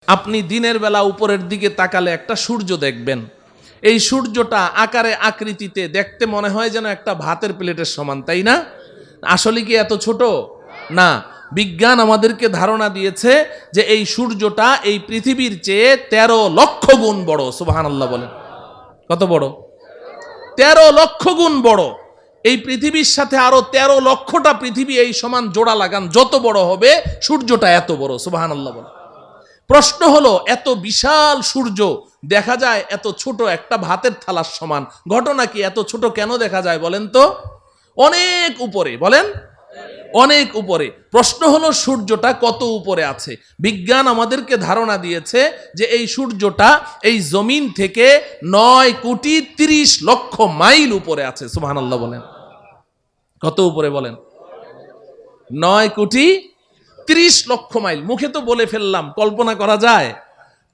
আপনি দিনের বেলা উপরের দিকে তাকালে একটা সূর্য দেখবেন। এই সূর্যটা আকারে আকৃতিতে দেখতে মনে হয় যেন একটা ভাতের প্লেটের সমান, তাই না? আসলে কি এত ছোট না? বিজ্ঞান আমাদেরকে ধারণা দিয়েছে যে এই সূর্যটা এই পৃথিবীর চেয়ে 13 লক্ষ গুণ বড়। সুবহানাল্লাহ বলেন। কত বড়? 13 লক্ষ গুণ বড়। এই পৃথিবীর সাথে আরো 13 লক্ষটা পৃথিবী এই সমান জোড়া লাগান, যত বড় হবে সূর্যটা এত বড়। সুবহানাল্লাহ বলেন। প্রশ্ন হলো, এত বিশাল সূর্য দেখা যায় এত ছোট একটা ভাতের থালার সমান, ঘটনা কি? এত ছোট কেন দেখা যায় বলেন তো? অনেক উপরে, বলেন অনেক উপরে। প্রশ্ন হলো সূর্যটা কত উপরে আছে? বিজ্ঞান আমাদেরকে ধারণা দিয়েছে যে এই সূর্যটা এই জমিন থেকে 9,30,00,000 মাইল উপরে আছে। সুবহানাল্লাহ বলেন। কত উপরে বলেন? 9,30,00,000 মাইল। মুখে তো বলে ফেললাম, কল্পনা করা যায়?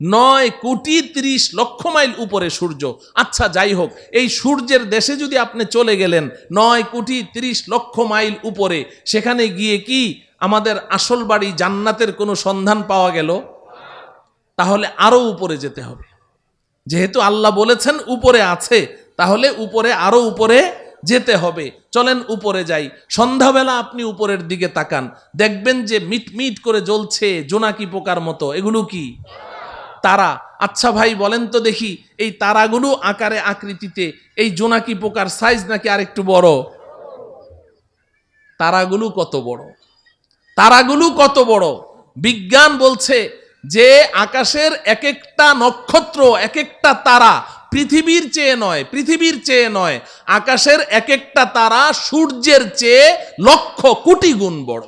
9,30,00,000 মাইল উপরে সূর্য। আচ্ছা যাই হোক, এই সূর্যের দেশে যদি আপনি চলে গেলেন 9,30,00,000 মাইল উপরে, সেখানে গিয়ে কি আমাদের আসল বাড়ি জান্নাতের কোনো সন্ধান পাওয়া গেল? তাহলে আরো উপরে যেতে হবে। যেহেতু আল্লাহ বলেছেন উপরে আছে, তাহলে উপরে আরো উপরে যেতে হবে। চলেন উপরে যাই। সন্ধ্যাবেলা আপনি উপরের দিকে তাকান, দেখবেন যে মিটমিট করে জ্বলছে জোনাকি পোকার মতো। এগুলো কি? তারা। আচ্ছা ভাই বলেন তো দেখি, এই তারাগুলো আকারে আকৃতিতে এই জোনাকি পোকার সাইজ নাকি আরেকটু বড়? তারাগুলো কত বড়? তারাগুলো কত বড়? বিজ্ঞান বলছে যে আকাশের এক একটা নক্ষত্র, এক একটা তারা পৃথিবীর চেয়ে নয়, পৃথিবীর চেয়ে নয়, আকাশের এক একটা তারা সূর্যের চেয়ে লক্ষ কোটি গুণ বড়।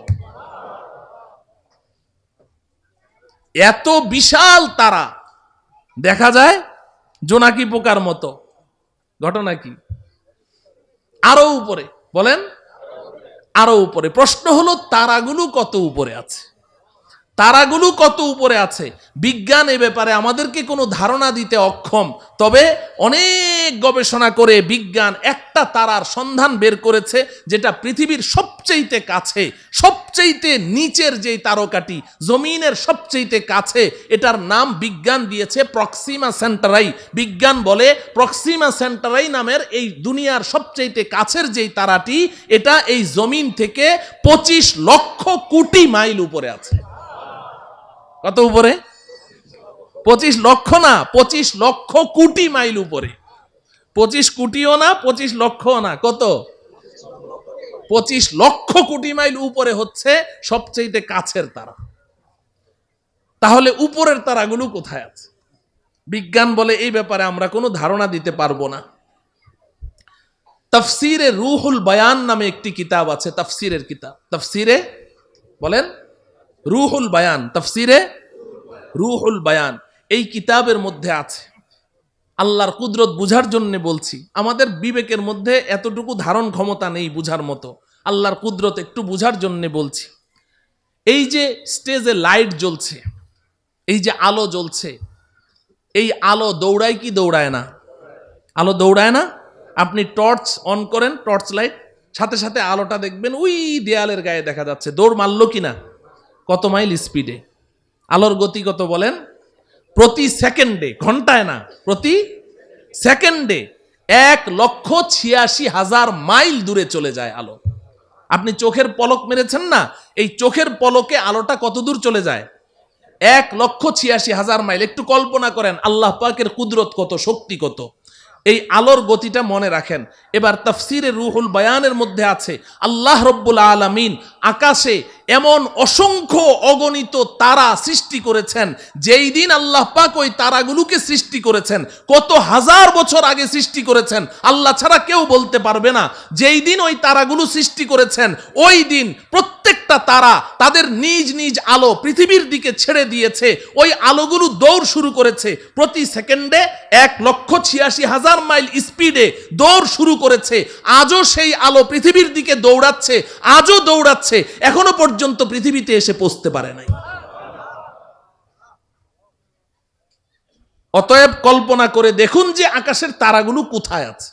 এত বিশাল তারা দেখা যায় জোনাকি পোকার মতো। ঘটনা কি? আরো উপরে, বলেন আরো উপরে। প্রশ্ন হলো তারাগুলো কত উপরে আছে? তারাগুলো কত উপরে আছে? বিজ্ঞান এ ব্যাপারে আমাদেরকে কোনো ধারণা দিতে অক্ষম। তবে অনেক গবেষণা করে বিজ্ঞান একটা তারার সন্ধান বের করেছে, যেটা পৃথিবীর সবচেয়ে কাছে, সবচেয়ে নিচের যেই তারকাটি, জমিনের সবচেয়ে কাছে, এটার নাম বিজ্ঞান দিয়েছে প্রক্সিমা সেন্টারাই। বিজ্ঞান বলে প্রক্সিমা সেন্টারাই নামের এই দুনিয়ার সবচেয়ে কাছের যেই তারাটি, এটা এই জমিন থেকে 25 লক্ষ কোটি মাইল উপরে আছে। কত উপরে? 25 লক্ষ না, 25 লক্ষ কোটি মাইল উপরে। 25 কোটিও না, 25 লক্ষও না। কত? 25 লক্ষ কোটি মাইল উপরে হচ্ছে সবচেয়ে কাছের তারা। তাহলে উপরের তারাগুলো কোথায় আছে? বিজ্ঞান বলে এই ব্যাপারে আমরা কোনো ধারণা দিতে পারবো না। তাফসিরে রুহুল বায়ান নামে একটি কিতাব আছে, তাফসিরের কিতাব। তাফসিরে, বলেন রুহুল বায়ান, তাফসিরে রুহুল বায়ান। এই কিতাবের মধ্যে আছে, আল্লাহর কুদরত বুঝার জন্য বলছি, আমাদের বিবেকের মধ্যে এতটুকু ধারণ ক্ষমতা নেই বুঝার মতো, আল্লাহর কুদরত একটু বুঝার জন্য বলছি। এই যে স্টেজে লাইট জ্বলছে, এই যে আলো জ্বলছে, এই আলো দৌড়ায় কি দৌড়ায় না? আলো দৌড়ায় না? আপনি টর্চ অন করেন, টর্চ লাইট, সাথে সাথে আলোটা দেখবেন ওই দেয়ালের গায়ে দেখা যাচ্ছে। দৌড় মারলো কিনা? কত মাইল স্পিডে? আলোর গতি কত বলেন? প্রতি সেকেন্ডে, ঘন্টায় না, প্রতি সেকেন্ডে 1,86,000 মাইল দূরে চলে যায় আলো। আপনি চোখের পলক মেরেছেন না, এই চোখের পলকে আলোটা কত দূর চলে যায়? 1,86,000 মাইল। একটু কল্পনা করেন আল্লাহ পাকের কুদরত কত, শক্তি কত। এই আলোর গতিটা মনে রাখেন। এবার তাফসিরে রুহুল বায়ানের মধ্যে আছে, আল্লাহ রব্বুল আলামিন আকাশে এমন অসংখ্য অগণিত তারা সৃষ্টি করেছেন। যেই দিন আল্লাহ পাক ওই তারাগুলোকে সৃষ্টি করেছেন, কত হাজার বছর আগে সৃষ্টি করেছেন আল্লাহ ছাড়া কেউ বলতে পারবে না। যেই দিন ওই তারাগুলো সৃষ্টি করেছেন, ওই দিন প্রত্যেকটা তারা তাদের নিজ নিজ আলো পৃথিবীর দিকে ছেড়ে দিয়েছে। ওই আলোগুলো দৌড় শুরু করেছে প্রতি সেকেন্ডে 1,86,000 মাইল স্পিডে দৌড় শুরু করেছে। আজও সেই আলো পৃথিবীর দিকে দৌড়াচ্ছে, আজও দৌড়াচ্ছে, এখনো পর্যন্ত পৃথিবীতে এসে পৌঁছতে পারে নাই। অতএব কল্পনা করে দেখুন যে আকাশের তারাগুলো কোথায় আছে।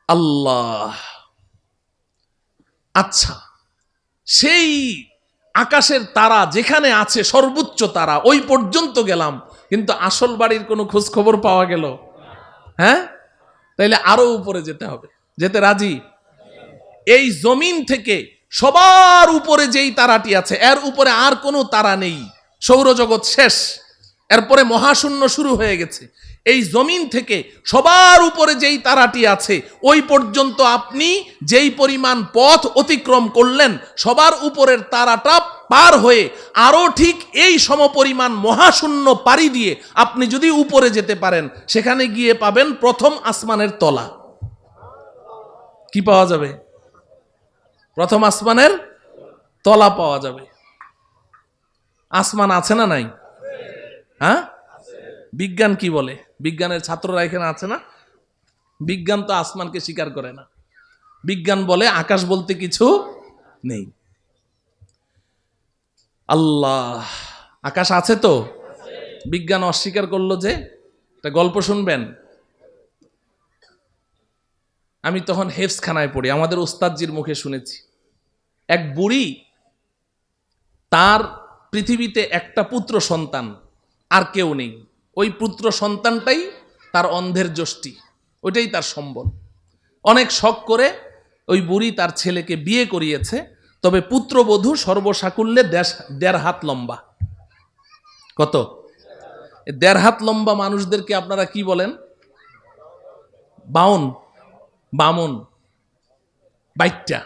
আল্লাহ। আচ্ছা, সেই আকাশের তারা যেখানে আছে সর্বোচ্চ তারা ওই পর্যন্ত গেলাম, কিন্তু আসল বাড়ির কোনো খোঁজ খবর পাওয়া গেল? হ্যাঁ, তাইলে আরো উপরে যেতে হবে। যেতে রাজি? এই জমিন থেকে সবার উপরে যেই তারাটি আছে এর উপরে আর কোনো তারা নেই, সৌরজগৎ শেষ, এরপরে মহাশূন্য শুরু হয়ে গেছে। এই জমিন থেকে সবার উপরে যেই তারাটি আছে ওই পর্যন্ত আপনি যেই পরিমাণ পথ অতিক্রম করলেন, সবার উপরের তারাটা পার হয়ে আরো ঠিক এই সমপরিমাণ মহাশূন্য পাড়ি দিয়ে আপনি যদি উপরে যেতে পারেন, সেখানে গিয়ে পাবেন প্রথম আসমানের তলা। কি পাওয়া যাবে? প্রথম আসমানের তলা পাওয়া যাবে। আসমান আছে না নাই? হ্যাঁ, বিজ্ঞান কি বলে? বিজ্ঞানের ছাত্ররা এখানে আছে না? বিজ্ঞান তো আসমানকে স্বীকার করে না। বিজ্ঞান বলে আকাশ বলতে কিছু নেই। আল্লাহ, আকাশ আছে তো? বিজ্ঞান অস্বীকার করলো যে। একটা গল্প শুনবেন। আমি তখন হেফজখানায় পড়ি, আমাদের ওস্তাদজির মুখে শুনেছি। এক বুড়ি, তার পৃথিবীতে একটা পুত্র সন্তান, আর কেউ নেই। ওই পুত্র সন্তানটাই তার অন্ধের যষ্টি, ওইটাই তার সম্বল। অনেক শখ করে ওই বুড়ি তার ছেলেকে বিয়ে করিয়েছে, তবে পুত্রবধূ সর্বসাকুল্যে 1.5 হাত লম্বা। কত? 1.5 হাত লম্বা মানুষদেরকে আপনারা কি বলেন? বাউন, বামুন, বাইট্টা।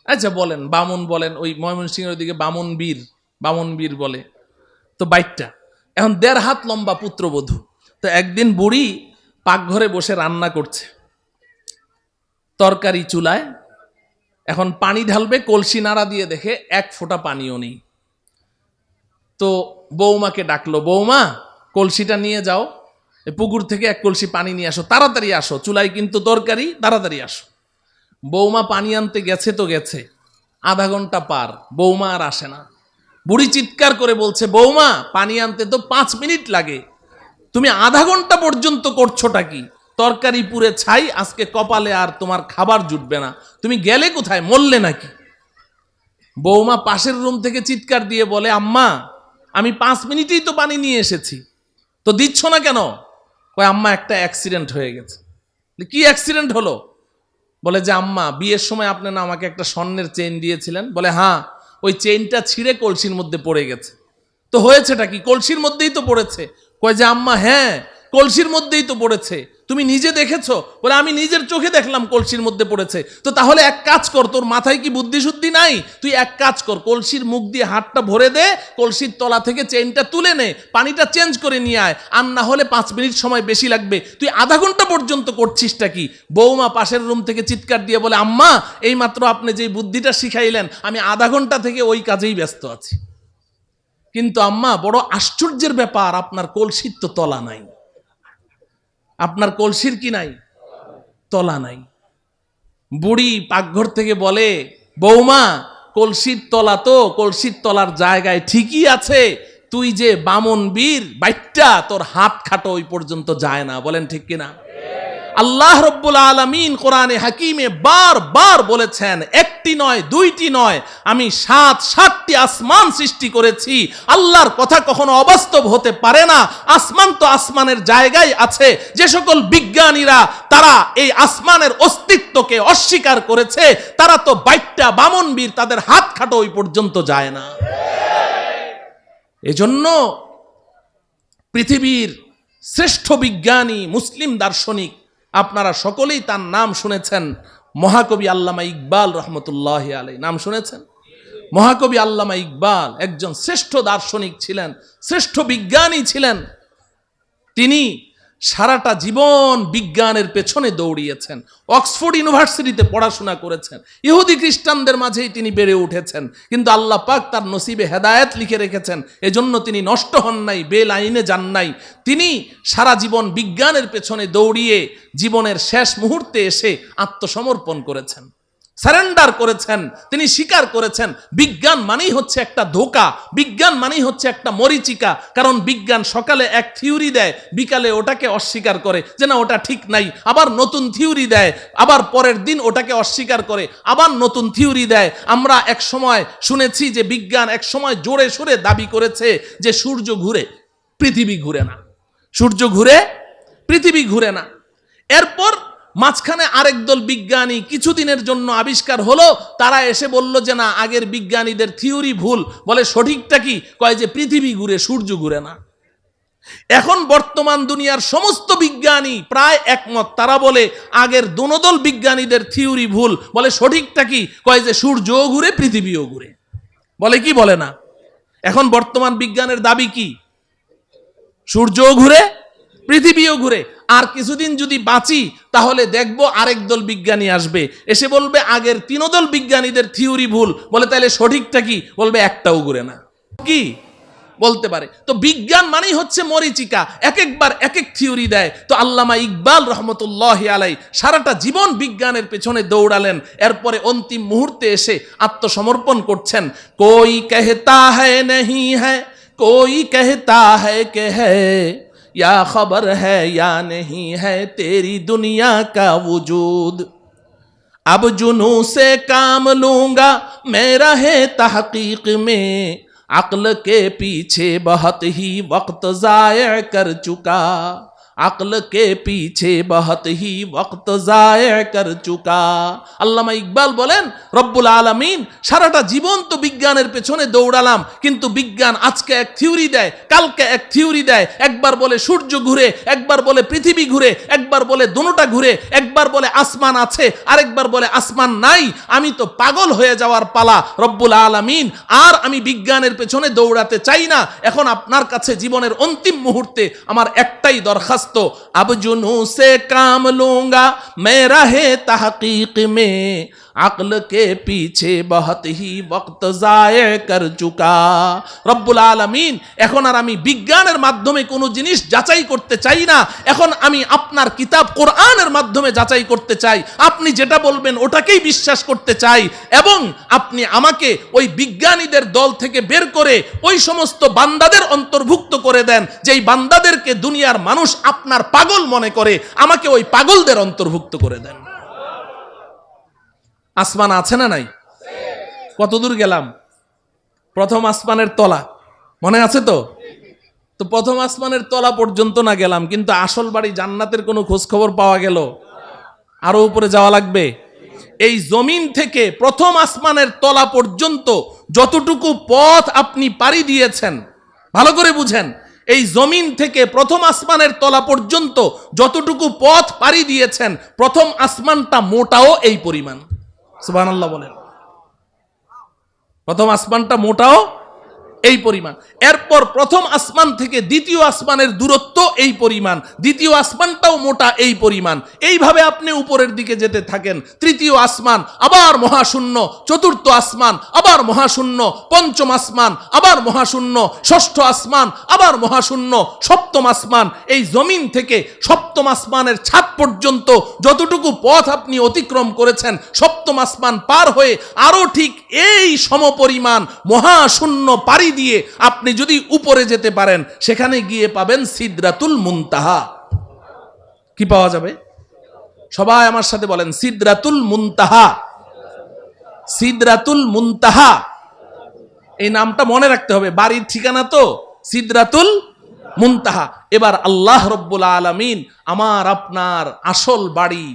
আচ্ছা বলেন, বামুন বলেন, ওই ময়মনসিংহের ওইদিকে বামুন বীর বলে, তো বাইটটা। এখন 1.5 হাত লম্বা পুত্রবধূ। তো একদিন বুড়ি পাকঘরে বসে রান্না করছে, তরকারি চুলায়, এখন পানি ঢালবে, কলসি নাড়া দিয়ে দেখে 1 ফোঁটা পানিও নেই। তো বৌমাকে ডাকলো, বৌমা কলসিটা নিয়ে যাও, পুকুর থেকে 1 কলসি পানি নিয়ে আসো, তাড়াতাড়ি আসো, চুলায় কিন্তু তরকারি, তাড়াতাড়ি আসো। বৌমা পানি আনতে গেছে তো গেছে, আধা ঘন্টা পার, বৌমা আর আসে না। বুড়ি চিৎকার করে বলছে, বৌমা পানি আনতে তো 5 মিনিট লাগে, তুমি আধা ঘন্টা পর্যন্ত করছোটা কি? তরকারি পুড়ে ছাই, আজকে কপালে আর তোমার খাবার জুটবে না, তুমি গেলে কোথায়, মরলে নাকি? বৌমা পাশের রুম থেকে চিৎকার দিয়ে বলে, আম্মা আমি 5 মিনিটেই তো পানি নিয়ে এসেছি, তো দিচ্ছ না কেন? কয়, আম্মা একটা অ্যাক্সিডেন্ট হয়ে গেছে। কি অ্যাক্সিডেন্ট হলো? বলে যে, আম্মা বিয়ের সময় আপনি না আমাকে একটা স্বর্ণের চেইন দিয়েছিলেন। বলে, হ্যাঁ, ওই চেইনটা ছিঁড়ে কলসির মধ্যে পড়ে গেছে। তো হয়েছেটা কি? কলসির মধ্যেই তো পড়েছে। কয় যে, আম্মা হ্যাঁ কলসির মধ্যেই তো পড়েছে, তুমি নিজে দেখেছো? বলে, আমি নিজের চোখে দেখলাম কলসির মধ্যে পড়েছে। তো তাহলে এক কাজ কর, তোর মাথায় কি বুদ্ধি শুদ্ধি নাই? তুই এক কাজ কর, কলসির মুখ দিয়ে হাতটা ভরে দে, কলসির তলা থেকে চেইনটা তুলে নে, পানিটা চেঞ্জ করে নিয়ে আয়, আর না হলে 5 মিনিট সময় বেশি লাগবে, তুই আধা ঘন্টা পর্যন্ত করছিসটা কি? বৌমা পাশের রুম থেকে চিৎকার দিয়ে বলে, আম্মা এইমাত্র আপনি যে বুদ্ধিটা শিখাইলেন, আমি আধা ঘন্টা থেকে ওই কাজেই ব্যস্ত আছি। কিন্তু আম্মা বড় আশ্চর্যের ব্যাপার, আপনার কলসির তো তলা নাই। আপনার কলসির কি নাই? তলা নাই। বুড়ি পাকঘর থেকে বলে, বৌমা কলসির তলা তো কলসির তলার জায়গায় ঠিকই আছে, তুই যে বামন বীর বাইট্টা, তোর হাত খাটো ওই পর্যন্ত যায় না। বলেন ঠিক কিনা? আল্লাহ রব্বুল আলামিন কোরআনে হাকিমে বারবার বলেছেন, একটি নয়, দুইটি নয়, আমি 7টি আসমান সৃষ্টি করেছি। আল্লাহর কথা কখনো অবাস্তব হতে পারে না। আসমান তো আসমানের জায়গায় আছে। যে সকল বিজ্ঞানীরা তারা এই আসমানের অস্তিত্বকে অস্বীকার করেছে, তারা তো বাইট্টা বামনবীর, তাদের হাত খাটো ওই পর্যন্ত যায় না। এজন্য পৃথিবীর শ্রেষ্ঠ বিজ্ঞানী মুসলিম দার্শনিক, আপনারা সকলেই তার নাম শুনেছেন, মহাকবি আল্লামা ইকবাল রহমতুল্লাহ আলাইহি। নাম শুনেছেন? মহাকবি আল্লামা ইকবাল একজন শ্রেষ্ঠ দার্শনিক ছিলেন, শ্রেষ্ঠ বিজ্ঞানী ছিলেন। তিনি সারাটা জীবন বিজ্ঞানের পেছনে দৌড়িয়েছেন, অক্সফোর্ড ইউনিভার্সিটিতে পড়াশোনা করেছেন, ইহুদি খ্রিস্টানদের মাঝেই তিনি বেড়ে উঠেছেন, কিন্তু আল্লাহ পাক তার নসিবে হেদায়েত লিখে রেখেছেন, এজন্য তিনি নষ্ট হন নাই, বেলাইনে যান নাই। তিনি সারা জীবন বিজ্ঞানের পেছনে দৌড়িয়ে জীবনের শেষ মুহূর্তে এসে আত্মসমর্পণ করেছেন। সারেন্ডার করেছেন, তিনি স্বীকার করেছেন বিজ্ঞান মানেই হচ্ছে একটা ধোঁকা, বিজ্ঞান মানেই হচ্ছে একটা মরিচিকা। কারণ বিজ্ঞান সকালে এক থিওরি দেয়, বিকালে ওটাকে অস্বীকার করে যে না ওটা ঠিক নাই, আবার নতুন থিওরি দেয়, আবার পরের দিন ওটাকে অস্বীকার করে, আবার নতুন থিওরি দেয়। আমরা এক সময় শুনেছি যে বিজ্ঞান এক সময় জোরে সোরে দাবি করেছে যে সূর্য ঘুরে, পৃথিবী ঘুরে না, সূর্য ঘুরে, পৃথিবী ঘুরে না। এরপর মাঝখানে আরেক দল বিজ্ঞানী কিছুদিনের জন্য আবিষ্কার হলো, তারা এসে বলল যে না আগের বিজ্ঞানীদের থিওরি ভুল। বলে সঠিকটা কি? কয় যে পৃথিবী ঘুরে, সূর্য ঘুরে না। এখন বর্তমান দুনিয়ার সমস্ত বিজ্ঞানী প্রায় একমত, তারা বলে আগের দোনোদল বিজ্ঞানীদের থিওরি ভুল। বলে সঠিকটা কি? কয় যে সূর্যও ঘুরে, পৃথিবীও ঘুরে। বলে কি বলে না? এখন বর্তমান বিজ্ঞানের দাবি কি? সূর্যও ঘুরে, পৃথিবীও ঘুরে। আর কিছুদিন যদি বাঁচি তাহলে দেখবো আরেক দল বিজ্ঞানী আসবে, এসে বলবে আগের তিনোদল বিজ্ঞানীদের থিওরি ভুল। বলে তাহলে সঠিকটা কি? বলবে একটাও ঘুরে না। কি বলতে পারে? তো বিজ্ঞান মানেই হচ্ছে মরিচিকা, এক একবার এক এক থিওরি দেয়। তো আল্লামা ইকবাল রহমতুল্লাহি আলাই সারাটা জীবন বিজ্ঞানের পেছনে দৌড়ালেন, এরপরে অন্তিম মুহূর্তে এসে আত্মসমর্পণ করছেন। কোই कहता है नहीं है, कोई कहता है कि है, या खबर है या नहीं है तेरी दुनिया का वजूद। अब जुनू से काम लूंगा मैं रहे तहकीक में, अक्ल के पीछे बहुत ही वक्त जाया कर चुका, अक्ल के पीछे बहुत ही वक्त जाया कर चुका। আল্লামা ইকবাল বলেন রব্বুল আলামিন সারাটা জীবন তো বিজ্ঞানের পেছনে দৌড়ালাম, কিন্তু বিজ্ঞান আজকে এক থিওরি দেয়, কালকে এক থিওরি দেয়। একবার বলে সূর্য ঘুরে, একবার বলে পৃথিবী ঘুরে, একবার বলে দুটোটা ঘুরে, একবার বলে আসমান আছে, আরেকবার বলে আসমান নাই। আমি তো পাগল হয়ে যাওয়ার পালা রব্বুল আলামিন, আর আমি বিজ্ঞানের পেছনে দৌড়াতে চাই না। এখন আপনার কাছে জীবনের অন্তিম মুহূর্তে আমার একটাই দরখাস্ত, अब जुनू से काम लूंगा मैं रहे तहकीक में, अक्ल के पीछे बहुत ही वक्त जाया कर चुका। রব্বুল আলামিন এখন আর আমি বিজ্ঞানের মাধ্যমে কোনো জিনিস যাচাই করতে চাই না, এখন আমি আপনার কিতাব কোরআনের মাধ্যমে যাচাই করতে চাই। আপনি যেটা বলবেন ওটাকেই বিশ্বাস করতে চাই, এবং আপনি আমাকে ওই বিজ্ঞানীদের দল থেকে বের করে ওই সমস্ত বান্দাদের অন্তর্ভুক্ত করে দেন যেই বান্দাদেরকে দুনিয়ার মানুষ আপনার পাগল মনে করে, আমাকে ওই পাগলদের অন্তর্ভুক্ত করে দেন। আসমান আছে না নাই? কতদূর গেলাম? প্রথম আসমানের তলা মনে আছে তো? তো প্রথম আসমানের তলা পর্যন্ত না গেলাম, কিন্তু আসল বাড়ি জান্নাতের কোনো খোঁজ খবর পাওয়া গেল? আরো উপরে যাওয়া লাগবে। এই জমিন থেকে প্রথম আসমানের তলা পর্যন্ত যতটুকু পথ আপনি পাড়ি দিয়েছেন, ভালো করে বুঝেন, এই জমিন থেকে প্রথম আসমানের তলা পর্যন্ত যতটুকু পথ পাড়ি দিয়েছেন, প্রথম আসমানটা মোটাও এই পরিমাণ। সুবহানাল্লাহ বলেন। প্রথম আসমানটা মোটাও এই পরিমাণ। এরপর প্রথম আসমান থেকে দ্বিতীয় আসমানের দূরত্ব এই পরিমাণ, দ্বিতীয় আসমানটাও মোটা এই পরিমাণ। এইভাবে আপনি উপরের দিকে যেতে থাকেন, তৃতীয় আসমান আবার মহাশূন্য, চতুর্থ আসমান আবার মহাশূন্য, পঞ্চম আসমান আবার মহাশূন্য, ষষ্ঠ আসমান আবার মহাশূন্য, সপ্তম আসমান। এই জমিন থেকে সপ্তম আসমানের ছাদ পর্যন্ত যতটুকু পথ আপনি অতিক্রম করেছেন, সপ্তম আসমান পার হয়ে আরো ঠিক এই সমপরিমাণ মহাশূন্য পাড়ি দিয়ে আপনি যদি উপরে যেতে পারেন, সেখানে গিয়ে পাবেন সিদরাতুল মুনতাহা। কি পাওয়া যাবে? সবাই আমার সাথে বলেন সিদরাতুল মুনতাহা। সিদরাতুল মুনতাহা এই নামটা মনে রাখতে হবে, বাড়ির ঠিকানা তো সিদরাতুল মুনতাহা। এবার আল্লাহ রব্বুল আলামিন আমার আপনার আসল বাড়ি,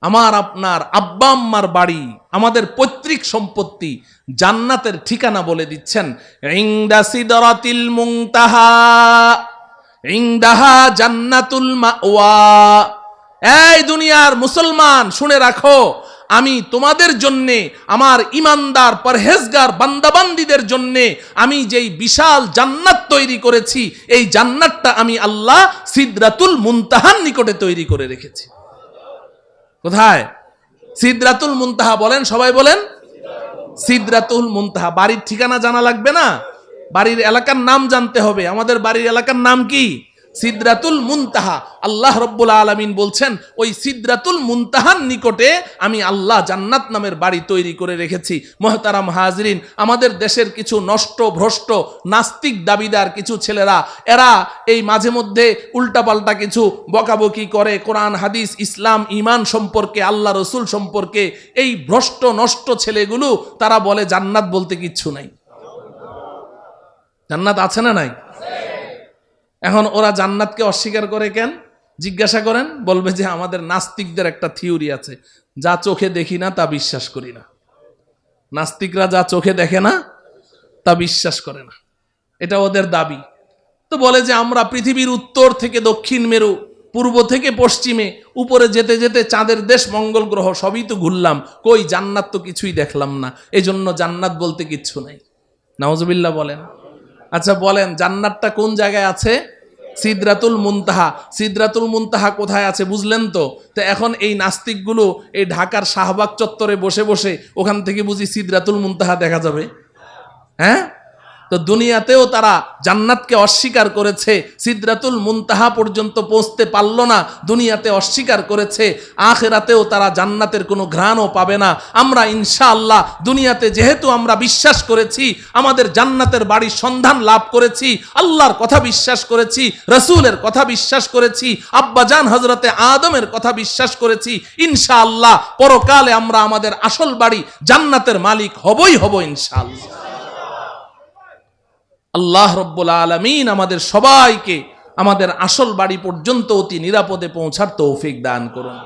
আমার আপনার আব্বা আম্মার বাড়ি, আমাদের পৈতৃক সম্পত্তি জান্নাতের ঠিকানা বলে দিচ্ছেন। ইনদা সিদরাতিল মুনতাহা ইনদাহা জান্নাতুল মাওয়া। এই দুনিয়ার মুসলমান শুনে রাখো, আমি তোমাদের জন্যে, আমার ইমানদার পরহেজগার বান্দাবান্দীদের জন্যে আমি যেই বিশাল জান্নাত তৈরি করেছি, এই জান্নাতটা আমি আল্লাহ সিদরাতুল মুনতাহার নিকটে তৈরি করে রেখেছি। কোথায়? সিদরাতুল মুনতাহা। বলেন, সবাই বলেন সিদরাতুল মুনতাহা। বাড়ির ঠিকানা জানা লাগবে না, বাড়ির এলাকার নাম জানতে হবে। আমাদের বাড়ির এলাকার নাম কি? সিদরাতুল মুনতাহা। আল্লাহ রব্বুল আলামিন বলছেন ওই সিদরাতুল মুনতাহার নিকটে আমি আল্লাহ জান্নাত নামের বাড়ি তৈরি করে রেখেছি। মুহতারাম হাজরিন, আমাদের দেশের কিছু নষ্ট ভ্রষ্ট নাস্তিক দাবিদার কিছু ছেলেরা, এরা এই মাঝে মধ্যে উল্টাপাল্টা কিছু বকাবকি করে কোরআন হাদিস ইসলাম ঈমান সম্পর্কে, আল্লাহ রসুল সম্পর্কে। এই ভ্রষ্ট নষ্ট ছেলেগুলো তারা বলে জান্নাত বলতে কিচ্ছু নাই। জান্নাত আছে না নাই? এখন ওরা জান্নাতকে অস্বীকার করে কেন জিজ্ঞাসা করেন, বলবে যে আমাদের নাস্তিকদের একটা থিওরি আছে, যা চোখে দেখি না তা বিশ্বাস করি না। নাস্তিকরা যা চোখে দেখে না তা বিশ্বাস করে না, এটা ওদের দাবি। তো বলে যে আমরা পৃথিবীর উত্তর থেকে দক্ষিণ মেরু, পূর্ব থেকে পশ্চিমে, উপরে যেতে যেতে চাঁদের দেশ মঙ্গল গ্রহ সবই তো ঘুরলাম, কই জান্নাত তো কিছুই দেখলাম না, এই জন্য জান্নাত বলতে কিচ্ছু নাই। নাউজুবিল্লাহ বলেন। আচ্ছা বলেন, জান্নাতটা কোন জায়গায় আছে? সিদরাতুল মুনতাহা। সিদরাতুল মুনতাহা কোথায় আছে বুঝলেন তো? তো এখন এই নাস্তিকগুলো এই ঢাকার শাহবাগ চত্বরে বসে বসে ওখান থেকে বুঝি সিদরাতুল মুনতাহা দেখা যাবে? হ্যাঁ, তো দুনিয়াতেও তারা জান্নাতকে অস্বীকার করেছে, সিদরাতুল মুনতাহা পর্যন্ত পৌঁছতে পারল না, দুনিয়াতে অস্বীকার করেছে। আখিরাতেও তারা জান্নাতের কোনো ঘ্রাণও পাবে না। আমরা ইনশাআল্লাহ দুনিয়াতে যেহেতু আমরা বিশ্বাস করেছি, আমাদের জান্নাতের বাড়ির সন্ধান লাভ করেছি, আল্লাহর কথা বিশ্বাস করেছি, রসুলের কথা বিশ্বাস করেছি, আব্বাজান হযরতে আদমের কথা বিশ্বাস করেছি, ইনশাআল্লাহ পরকালে আমরা আমাদের আসল বাড়ি জান্নাতের মালিক হবই হব ইনশাআল্লাহ। আল্লাহ রব্বুল আলামিন আমাদের সবাইকে আমাদের আসল বাড়ি পর্যন্ত অতি নিরাপদে পৌঁছার তৌফিক দান করুন।